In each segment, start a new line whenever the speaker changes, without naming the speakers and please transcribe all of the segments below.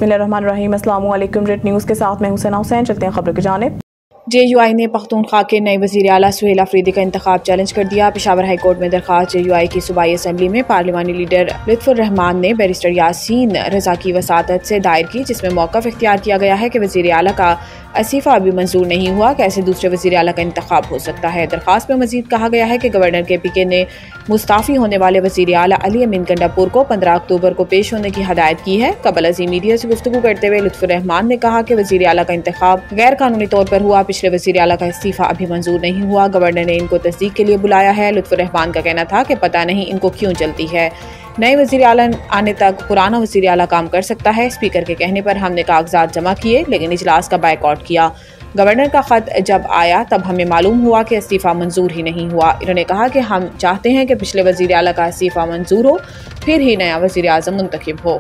बिस्मिल्लाहिर्रहमानिर्रहीम। अस्सलाम वालेकुम। रेड न्यूज़ के साथ मैं हुसैना हुसैन। चलते हैं खबर की जानिब। JUI ने पख्तूनख्वा के नए वज़ीर आला सुहेल अफरीदी का इंतखाब चैलेंज कर दिया। पेशावर हाई कोर्ट में दरखास्त JUI की सूबाई असम्बली में पार्लिमानी लीडर लुत्फुर रहमान ने बैरिस्टर यासीन रजा की वसातत से दायर की, जिसमें मौक़िफ़ इख्तियार किया गया है कि वज़ीर आला का इस्तीफ़ा अभी मंजूर नहीं हुआ, कैसे दूसरे वज़ीर आला का इंतखाब हो सकता है। दरखास्त में मज़ीद कहा गया है कि गवर्नर KPK ने मुस्ताफ़ी होने वाले वज़ीर आला अली अमीन गंडापुर को 15 अक्टूबर को पेश होने की हदायत की है। कबल अज़ीम मीडिया से गुफ्तगू करते हुए लुत्फुर रहमान ने कहा कि वज़ीर आला का इंतखाब गैर कानूनी तौर पर हुआ, पिछले वज़ीर आला का इस्तीफ़ा अभी मंजूर नहीं हुआ, गवर्नर ने इनको तस्दीक के लिए बुलाया है। लुत्फुर रहमान का कहना था कि पता नहीं इनको क्यों चलती है, नए वज़ीर आला आने तक पुराना वज़ीर आला काम कर सकता है। स्पीकर के कहने पर हमने कागजात जमा किए लेकिन इजलास का बायकॉट किया। गवर्नर का ख़त जब आया तब हमें मालूम हुआ कि इस्तीफ़ा मंजूर ही नहीं हुआ। इन्होंने कहा कि हम चाहते हैं कि पिछले वज़ीर आला का इस्तीफ़ा मंजूर हो, फिर ही नया वज़ीर आज़म मुंतखब हो।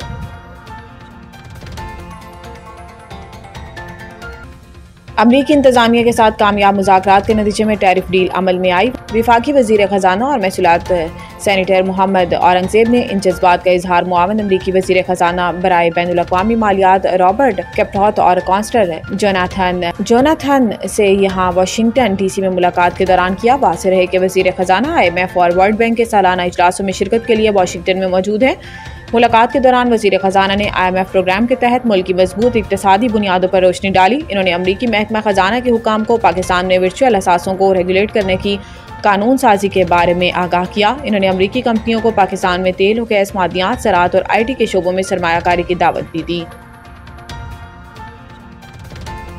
अमरीकी इंतज़ामिया के साथ कामयाब मुज़ाकरात के नतीजे में टैरिफ डील अमल में आई। वफाकी वज़ीर ख़जाना और महसूलात सेनेटर मोहम्मद औरंगज़ेब ने इन जज्बात का इजहार मुआवन अमरीकी वज़ीर ख़जाना बराए बैनुल अक़वामी मालियात रॉबर्ट केपटॉट और कांस्टर जोनाथन से यहाँ वाशिंगटन DC में मुलाकात के दौरान किया। वाज़ेह रहे कि वज़ीर ख़जाना IMF और वर्ल्ड बैंक के सालाना इजलासों में शिरकत के लिए वाशिंगटन में मौजूद हैं। मुलाकात के दौरान वज़ीर ख़जाना ने IMF प्रोग्राम के तहत मुल्क की मजबूत इक़्तिसादी बुनियादों पर रोशनी डाली। इन्होंने अमरीकी महकमा ख़जाना के हुकाम को पाकिस्तान में वर्चुअल असासों को रेगुलेट करने की कानून साजी के बारे में आगाह किया। इन्होंने अमरीकी कंपनियों को पाकिस्तान में तेल व गैस, मादियात, ज़राअत और IT के शोबों में सरमायाकारी की दावत भी दी।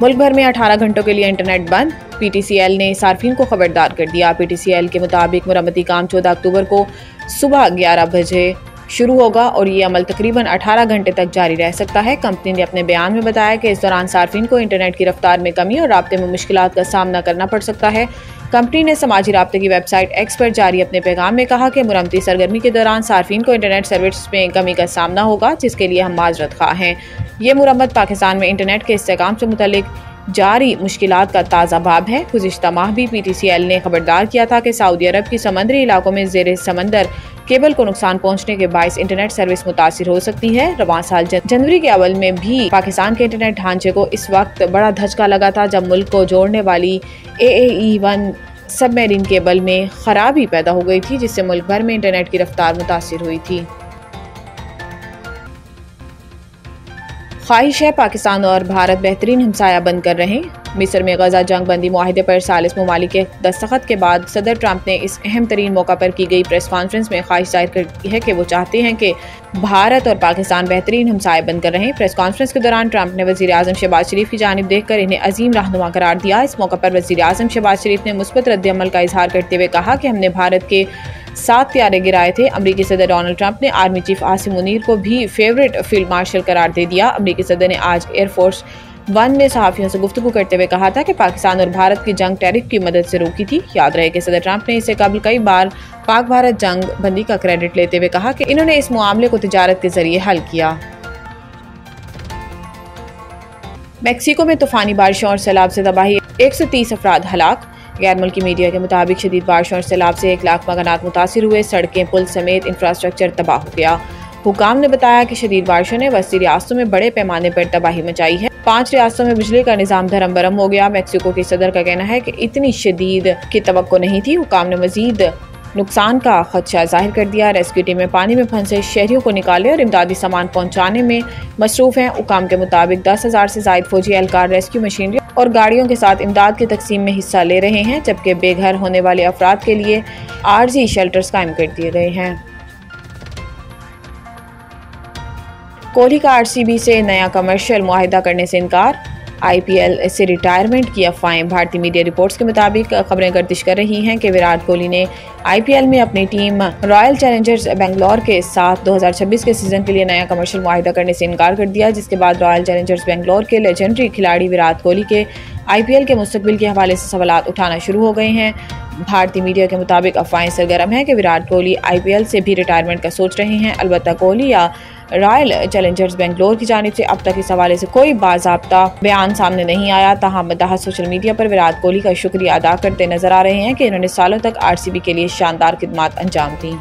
मुल्क भर में 18 घंटों के लिए इंटरनेट बंद, PTCL ने सार्फिन को खबरदार कर दिया। PTCL के मुताबिक मुरम्मती काम 14 अक्टूबर को सुबह 11 बजे शुरू होगा और ये अमल तकरीबन 18 घंटे तक जारी रह सकता है। कंपनी ने अपने बयान में बताया कि इस दौरान सार्फिन को इंटरनेट की रफ्तार में कमी और राब्ते में मुश्किलात का सामना करना पड़ सकता है। कंपनी ने समाजी राब्ते की वेबसाइट X पर जारी अपने पैगाम में कहा कि मुरम्मती सरगर्मी के दौरान सार्फिन को इंटरनेट सर्विस में कमी का सामना होगा, जिसके लिए हम माजरत खा हैं। ये मुरम्मत पाकिस्तान में इंटरनेट के इस्तेहकाम से मुतल्लिक जारी मुश्किलात का ताज़ा बाब है। गुज़िश्ता माह भी PTCL ने खबरदार किया था कि सऊदी अरब की समंदरी इलाकों में ज़ेरे समंदर केबल को नुकसान पहुंचने के बायस इंटरनेट सर्विस मुतासिर हो सकती है। रवां साल जनवरी के अवल में भी पाकिस्तान के इंटरनेट ढांचे को इस वक्त बड़ा धचका लगा था, जब मुल्क को जोड़ने वाली AAE-1 सबमरीन केबल में खराबी पैदा हो गई थी, जिससे मुल्क भर में इंटरनेट की रफ्तार मुतासिर हुई थी। ख्वाहिश है पाकिस्तान और भारत बेहतरीन हमसाया बनकर रहें। मिस्र में गजा जंग बंदी मुआहिदे पर 40 ममालिक के दस्तखत के बाद सदर ट्रंप ने इस अहम तरीन मौका पर की गई प्रेस कॉन्फ्रेंस में ख्वाहिश जाहिर की है कि वो चाहते हैं कि भारत और पाकिस्तान बेहतरीन हमसाए बनकर रहें। प्रेस कॉन्फ्रेंस के दौरान ट्रंप ने वज़ीर आज़म शहबाज शरीफ की जानिब देखकर इन्हें अजीम रहनुमा करार दिया। इस मौका पर वज़ीर आज़म शहबाज शरीफ ने मुस्बत रद्द-ए-अमल का इजहार करते हुए कहा कि हमने भारत के 7 त्यारे गिराए थे। अमरीकी सदर डोनाल्ड ट्रंप ने आर्मी चीफ आसिम मुनीर को भी फेवरेट फील्ड मार्शल करार दे दिया। अमरीकी सदर ने आज एयरफोर्स 1 में सहाफ़ियों से गुफ्तगू करते हुए कहा था कि पाकिस्तान और भारत की जंग टैरिफ की मदद से रोकी थी। याद रहे कि सदर ट्रंप ने इससे कबल कई बार पाक भारत जंग बंदी का क्रेडिट लेते हुए कहा कि इन्होंने इस मामले को तिजारत के जरिए हल किया। मैक्सिको में तूफानी बारिशों और सैलाब से तबाही, 130 अफराद हलाक। गैर मुल्की मीडिया के मुताबिक शदीद बारिशों और सैलाब से 1 लाख मकानात मुतासिर हुए, सड़कें, पुल समेत इंफ्रास्ट्रक्चर तबाह हो गया। हुकाम ने बताया कि शदीद बारिशों ने वस्ती रियासतों में बड़े पैमाने पर तबाही मचाई है। 5 रियासतों में बिजली का निज़ाम धरम बरम हो गया। मैक्सिको के सदर का कहना है कि इतनी शदीद की तवक्को नहीं थी। हुकाम ने मजीद नुकसान का खदशा जाहिर कर दिया। रेस्क्यू टीमें पानी में फंसे शहरियों को निकाले और इमदादी सामान पहुँचाने में मसरूफ़ हैं। हुकाम के मुताबिक 10,000 से ज़ायद फौजी एहलकार रेस्क्यू मशीनरी और गाड़ियों के साथ इमदाद की तकसीम में हिस्सा ले रहे हैं, जबकि बेघर होने वाले अफराद के लिए आर्जी शेल्टर्स कायम कर दिए गए हैं। कोहली का RCB से नया कमर्शियल मुआहिदा करने से इनकार, IPL से रिटायरमेंट की अफवाहें। भारतीय मीडिया रिपोर्ट्स के मुताबिक खबरें गर्दिश कर रही हैं कि विराट कोहली ने IPL में अपनी टीम रॉयल चैलेंजर्स बेंगलोर के साथ 2026 के सीजन के लिए नया कमर्शियल मुआहिदा करने से इनकार कर दिया, जिसके बाद रॉयल चैलेंजर्स बेंगलोर के लेजेंडरी खिलाड़ी विराट कोहली के IPL के मुस्तकबिल के हवाले से सवालात उठाना शुरू हो गए हैं। भारतीय मीडिया के मुताबिक अफवाहें सरगर्म है कि विराट कोहली IPL से भी रिटायरमेंट का सोच रहे हैं। अलबत्ता कोहली या रॉयल चैलेंजर्स बेंगलोर की जानिब से अब तक इस हवाले से कोई बाज़ाब्ता बयान सामने नहीं आया। ताहम मद्दाह सोशल मीडिया पर विराट कोहली का शुक्रिया अदा करते नजर आ रहे हैं कि इन्होंने सालों तक RCB के लिए शानदार खिदमात अंजाम दी।